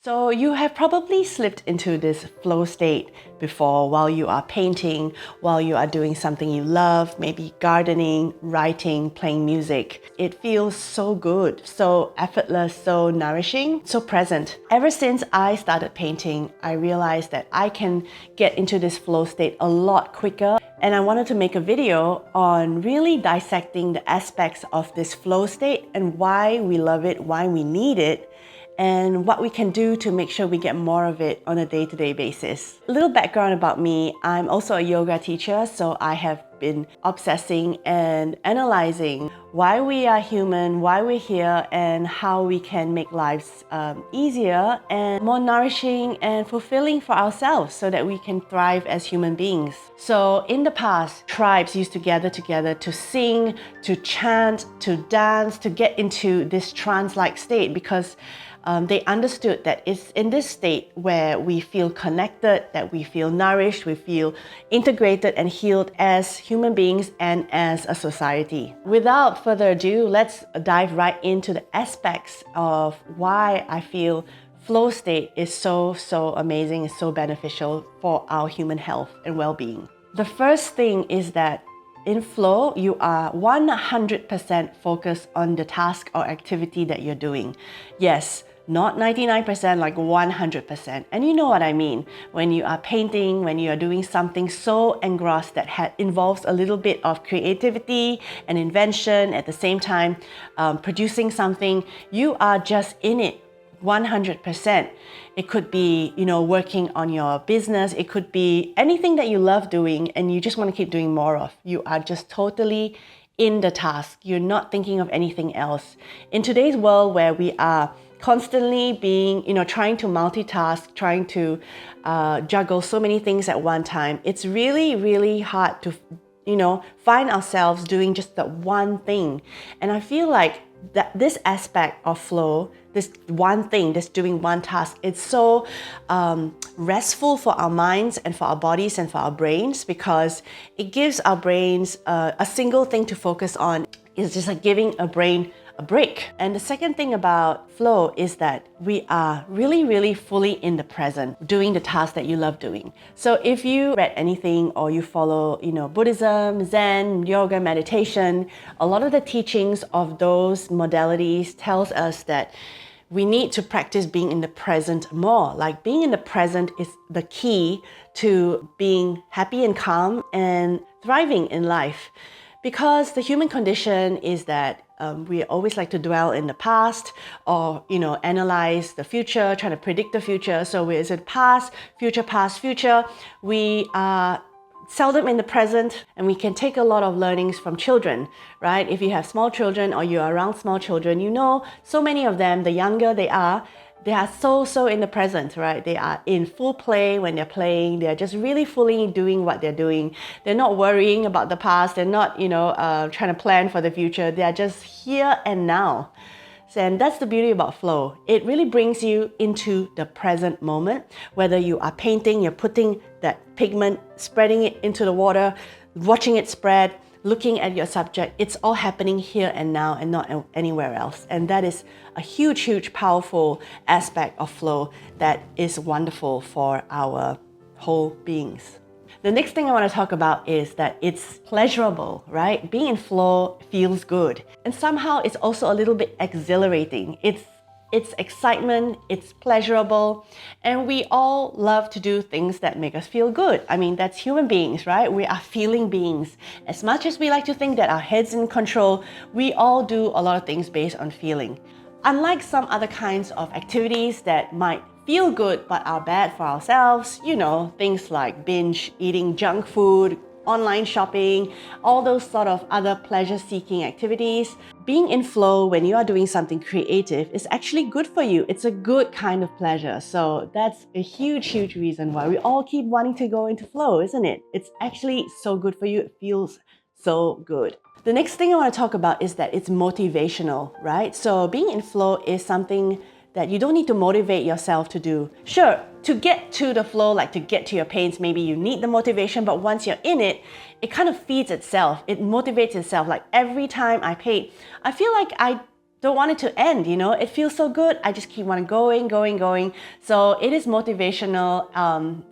So you have probably slipped into this flow state before while you are painting, while you are doing something you love, maybe gardening, writing, playing music. It feels so good, so effortless, so nourishing, so present. Ever since I started painting, I realized that I can get into this flow state a lot quicker. And I wanted to make a video on really dissecting the aspects of this flow state and why we love it, why we need it, and what we can do to make sure we get more of it on a day-to-day basis. A little background about me, I'm also a yoga teacher, so I have been obsessing and analyzing why we are human, why we're here, and how we can make lives easier and more nourishing and fulfilling for ourselves so that we can thrive as human beings. So in the past, tribes used to gather together to sing, to chant, to dance, to get into this trance-like state because they understood that it's in this state where we feel connected, that we feel nourished, we feel integrated and healed as human beings and as a society. Without further ado, let's dive right into the aspects of why I feel flow state is so amazing and so beneficial for our human health and well-being. The first thing is that in flow, you are 100% focused on the task or activity that you're doing. Yes, not 99%, like 100%. And you know what I mean. When you are painting, when you are doing something so engrossed that involves a little bit of creativity and invention at the same time, producing something, you are just in it 100%. It could be, working on your business. It could be anything that you love doing and you just want to keep doing more of. You are just totally in the task. You're not thinking of anything else. In today's world where we are constantly being, trying to multitask, trying to juggle so many things at one time, it's really hard to, find ourselves doing just that one thing. And I feel like that this aspect of flow, this one thing, this doing one task, it's so restful for our minds and for our bodies and for our brains because it gives our brains a single thing to focus on. It's just like giving a brain a break. And the second thing about flow is that we are really fully in the present, doing the task that you love doing. So if you read anything or you follow, Buddhism, Zen, yoga, meditation, a lot of the teachings of those modalities tells us that we need to practice being in the present more. Like being in the present is the key to being happy and calm and thriving in life. Because the human condition is that we always like to dwell in the past or, analyze the future, trying to predict the future. So is it past, future? We are seldom in the present, and we can take a lot of learnings from children, right? If you have small children or you're around small children, so many of them, the younger they are so in the present, right? They are in full play when they're playing. They're just really fully doing what they're doing. They're not worrying about the past. They're not, trying to plan for the future. They are just here and now. And that's the beauty about flow. It really brings you into the present moment. Whether you are painting, you're putting that pigment, spreading it into the water, watching it spread, looking at your subject, it's all happening here and now and not anywhere else. And that is a huge, powerful aspect of flow that is wonderful for our whole beings. The next thing I want to talk about is that it's pleasurable, right? Being in flow feels good. And somehow it's also a little bit exhilarating. It's excitement, it's pleasurable, and we all love to do things that make us feel good. I mean, that's human beings, right? We are feeling beings. As much as we like to think that our head's in control, we all do a lot of things based on feeling. Unlike some other kinds of activities that might feel good but are bad for ourselves, things like binge eating junk food, online shopping, all those sort of other pleasure-seeking activities. Being in flow when you are doing something creative is actually good for you. It's a good kind of pleasure. So that's a huge reason why we all keep wanting to go into flow, isn't it? It's actually so good for you. It feels so good. The next thing I want to talk about is that it's motivational, right? So being in flow is something that you don't need to motivate yourself to do. Sure, to get to the flow, like to get to your paints, maybe you need the motivation, but once you're in it, it kind of feeds itself. It motivates itself. Like every time I paint, I feel like I don't want it to end, you know? It feels so good. I just keep on going, going, going. So it is motivational,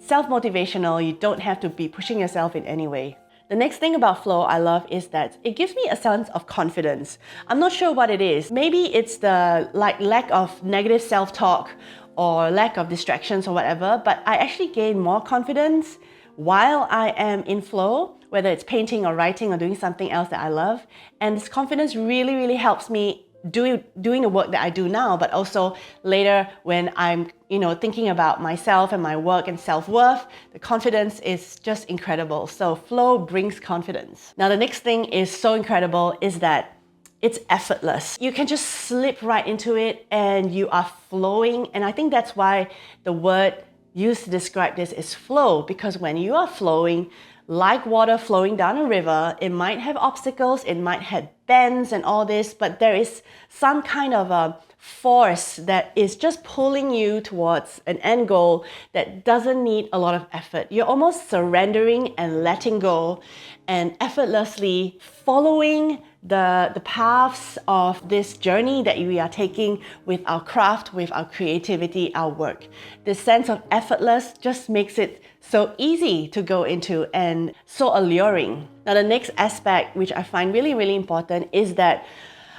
self-motivational. You don't have to be pushing yourself in any way. The next thing about flow I love is that it gives me a sense of confidence. I'm not sure what it is. Maybe it's the lack of negative self-talk or lack of distractions or whatever, but I actually gain more confidence while I am in flow, whether it's painting or writing or doing something else that I love. And this confidence really, really helps me doing the work that I do now, but also later when I'm, thinking about myself and my work and self-worth, the confidence is just incredible. So flow brings confidence. Now, the next thing is so incredible is that it's effortless. You can just slip right into it and you are flowing. And I think that's why the word used to describe this is flow, because when you are flowing, like water flowing down a river, it might have obstacles, it might have bends and all this, but there is some kind of a force that is just pulling you towards an end goal that doesn't need a lot of effort. You're almost surrendering and letting go and effortlessly following the paths of this journey that we are taking with our craft, with our creativity, our work. This sense of effortless just makes it so easy to go into and so alluring. Now, the next aspect, which I find really, really important, is that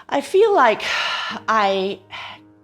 I feel like I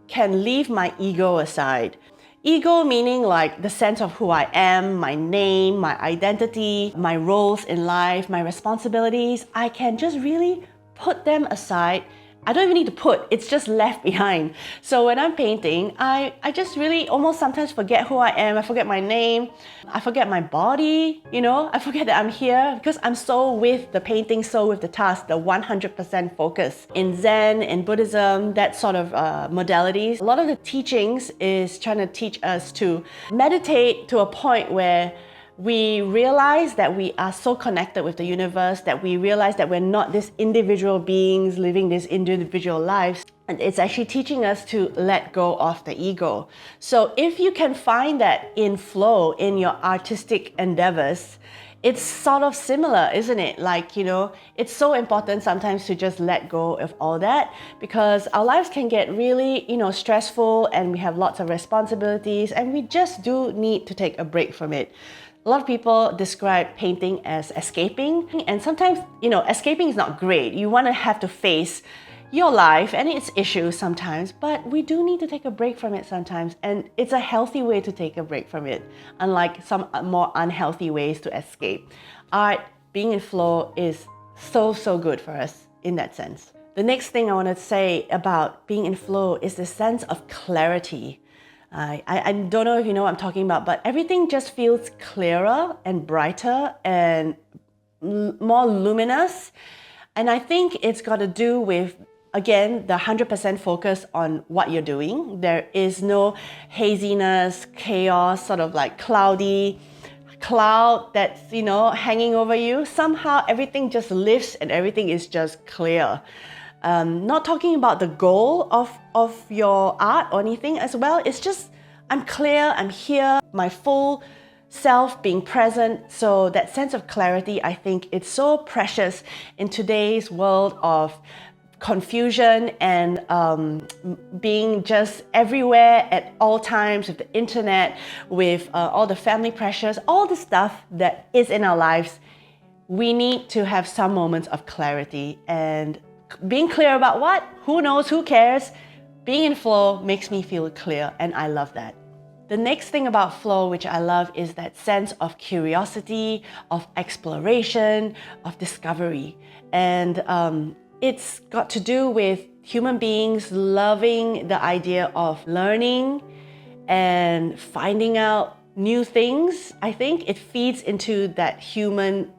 can leave my ego aside. Ego meaning like the sense of who I am, my name, my identity, my roles in life, my responsibilities. I can just really put them aside. I don't even need to put, it's just left behind. So when I'm painting, I just really almost sometimes forget who I am. I forget my name. I forget my body, I forget that I'm here because I'm so with the painting, so with the task, the 100% focus. In Zen, in Buddhism, that sort of modalities, a lot of the teachings is trying to teach us to meditate to a point where we realize that we are so connected with the universe, that we realize that we're not these individual beings living these individual lives. And it's actually teaching us to let go of the ego. So if you can find that in flow in your artistic endeavors, it's sort of similar, isn't it? It's so important sometimes to just let go of all that because our lives can get really, stressful and we have lots of responsibilities and we just do need to take a break from it. A lot of people describe painting as escaping, and sometimes, escaping is not great. You want to have to face your life and its issues sometimes, but we do need to take a break from it sometimes, and it's a healthy way to take a break from it, unlike some more unhealthy ways to escape. Art, being in flow, is so, so good for us in that sense. The next thing I want to say about being in flow is the sense of clarity. I don't know if you know what I'm talking about, but everything just feels clearer and brighter and more luminous. And I think it's got to do with, again, the 100% focus on what you're doing. There is no haziness, chaos, sort of like cloudy cloud that's, hanging over you. Somehow everything just lifts and everything is just clear. Not talking about the goal of your art or anything as well. It's just, I'm clear, I'm here, my full self being present. So that sense of clarity, I think it's so precious in today's world of confusion and being just everywhere at all times with the internet, with all the family pressures, all the stuff that is in our lives. We need to have some moments of clarity, and being clear about what? Who knows? Who cares? Being in flow makes me feel clear, and I love that. The next thing about flow, which I love, is that sense of curiosity, of exploration, of discovery. And it's got to do with human beings loving the idea of learning and finding out new things. I think it feeds into that human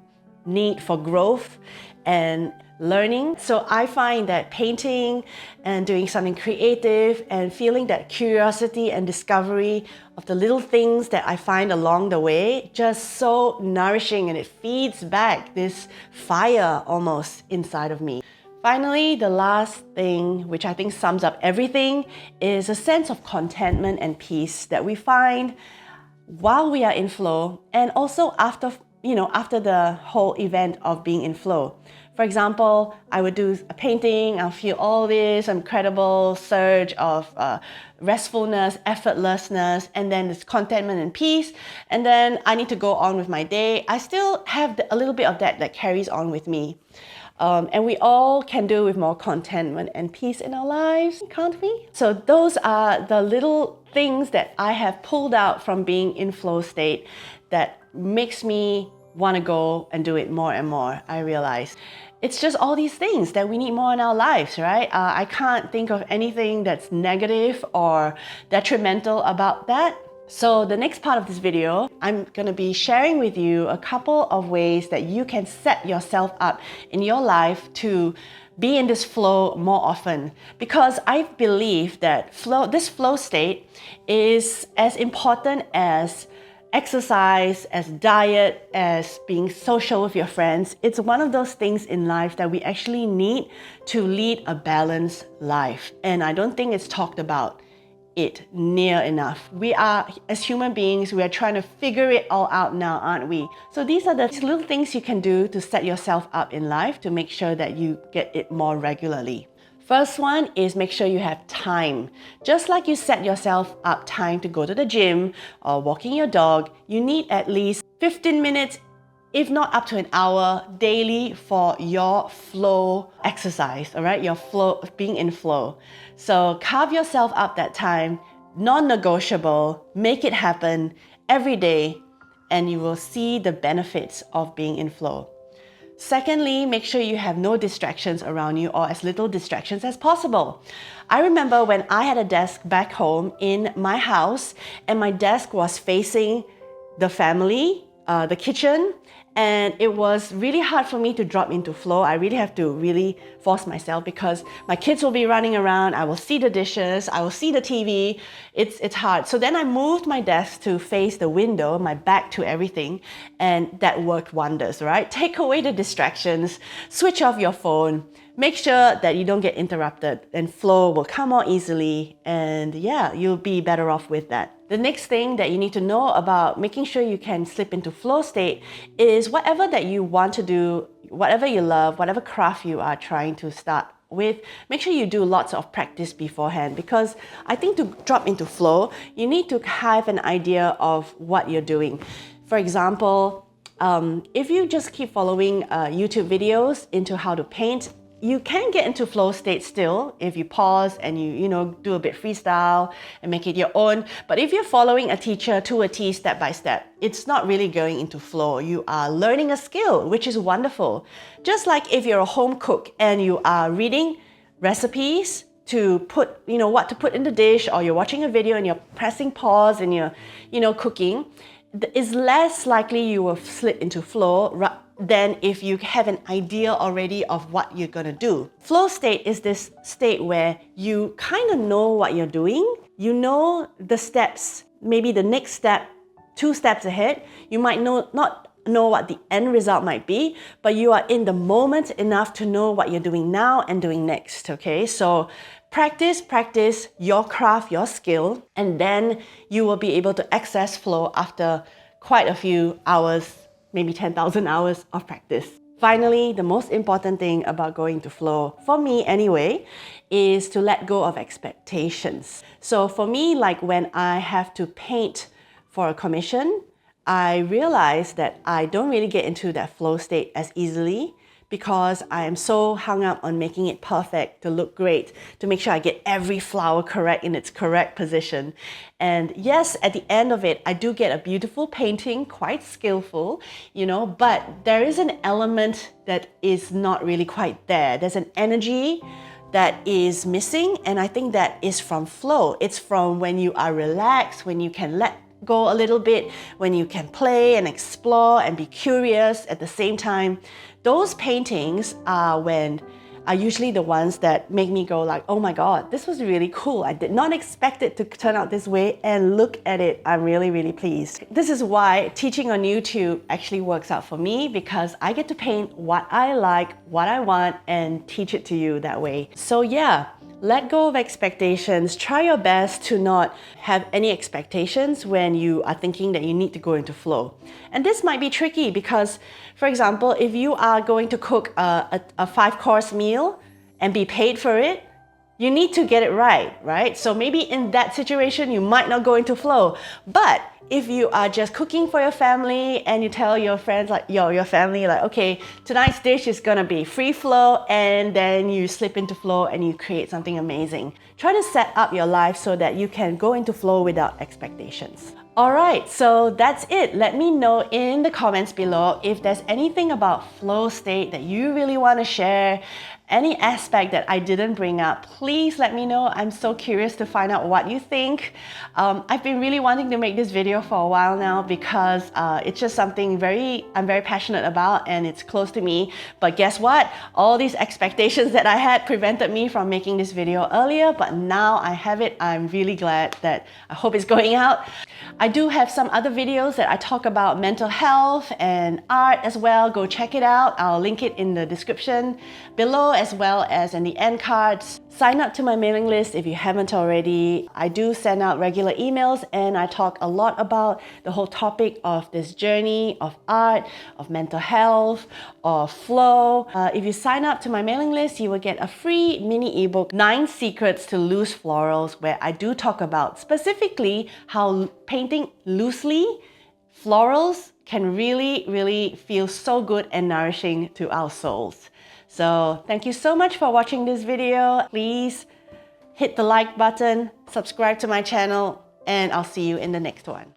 need for growth and learning. So I find that painting and doing something creative and feeling that curiosity and discovery of the little things that I find along the way just so nourishing, and it feeds back this fire almost inside of me. Finally, the last thing, which I think sums up everything, is a sense of contentment and peace that we find while we are in flow, and also after the whole event of being in flow. For example, I would do a painting, I'll feel all this incredible surge of restfulness, effortlessness, and then this contentment and peace. And then I need to go on with my day. I still have a little bit of that carries on with me. And we all can do with more contentment and peace in our lives, can't we? So those are the little things that I have pulled out from being in flow state that makes me want to go and do it more and more, I realize. It's just all these things that we need more in our lives, right? I can't think of anything that's negative or detrimental about that. So the next part of this video, I'm going to be sharing with you a couple of ways that you can set yourself up in your life to be in this flow more often. Because I believe that this flow state is as important as exercise, as diet, as being social with your friends. It's one of those things in life that we actually need to lead a balanced life. And I don't think it's talked about it near enough. We are, as human beings, we are trying to figure it all out now, aren't we? So these are the little things you can do to set yourself up in life to make sure that you get it more regularly. First one is make sure you have time. Just like you set yourself up time to go to the gym or walking your dog, you need at least 15 minutes, if not up to an hour daily for your flow exercise, all right? Your flow, being in flow. So carve yourself up that time, non-negotiable, make it happen every day, and you will see the benefits of being in flow. Secondly, make sure you have no distractions around you or as little distractions as possible. I remember when I had a desk back home in my house and my desk was facing the family, the kitchen, and it was really hard for me to drop into flow. I really have to really force myself because my kids will be running around, I will see the dishes, I will see the TV, it's hard. So then I moved my desk to face the window, my back to everything, and that worked wonders, right? Take away the distractions, switch off your phone, make sure that you don't get interrupted, and flow will come more easily, and yeah, you'll be better off with that. The next thing that you need to know about making sure you can slip into flow state is whatever that you want to do, whatever you love, whatever craft you are trying to start with, make sure you do lots of practice beforehand, because I think to drop into flow, you need to have an idea of what you're doing. For example, if you just keep following YouTube videos into how to paint, you can get into flow state still if you pause and you do a bit freestyle and make it your own. But if you're following a teacher to a T step by step, it's not really going into flow. You are learning a skill, which is wonderful. Just like if you're a home cook and you are reading recipes to put, what to put in the dish, or you're watching a video and you're pressing pause and you're cooking, it's less likely you will slip into flow than if you have an idea already of what you're going to do. Flow state is this state where you kind of know what you're doing. You know the steps, maybe the next step, 2 steps ahead. You might not know what the end result might be, but you are in the moment enough to know what you're doing now and doing next, okay? So practice your craft, your skill, and then you will be able to access flow after quite a few hours, maybe 10,000 hours of practice. Finally, the most important thing about going to flow, for me anyway, is to let go of expectations. So for me, like when I have to paint for a commission, I realize that I don't really get into that flow state as easily because I am so hung up on making it perfect, to look great, to make sure I get every flower correct in its correct position. And yes, at the end of it, I do get a beautiful painting, quite skillful, but there is an element that is not really quite there. There's an energy that is missing, and I think that is from flow. It's from when you are relaxed, when you can let go a little bit, when you can play and explore and be curious at the same time. Those paintings are usually the ones that make me go like, oh my God, this was really cool. I did not expect it to turn out this way, and look at it, I'm really, really pleased. This is why teaching on YouTube actually works out for me, because I get to paint what I like, what I want, and teach it to you that way. So yeah, Let go of expectations. Try your best to not have any expectations when you are thinking that you need to go into flow. And this might be tricky because, for example, if you are going to cook a 5-course meal and be paid for it, you need to get it right? So maybe in that situation, you might not go into flow. But if you are just cooking for your family and you tell your friends, like your family, like, okay, tonight's dish is gonna be free flow, and then you slip into flow and you create something amazing. Try to set up your life so that you can go into flow without expectations. Alright, so that's it. Let me know in the comments below if there's anything about flow state that you really want to share, any aspect that I didn't bring up. Please let me know. I'm so curious to find out what you think. I've been really wanting to make this video for a while now because it's just something I'm very passionate about, and it's close to me. But guess what? All these expectations that I had prevented me from making this video earlier, but now I have it. I'm really glad that I hope it's going out. I do have some other videos that I talk about mental health and art as well. Go check it out. I'll link it in the description below as well as in the end cards. Sign up to my mailing list if you haven't already. I do send out regular emails and I talk a lot about the whole topic of this journey of art, of mental health, of flow. If you sign up to my mailing list, you will get a free mini ebook, 9 Secrets to Loose Florals, where I do talk about specifically how painting loosely florals can really feel so good and nourishing to our souls. So thank you so much for watching this video. Please hit the like button, subscribe to my channel, and I'll see you in the next one.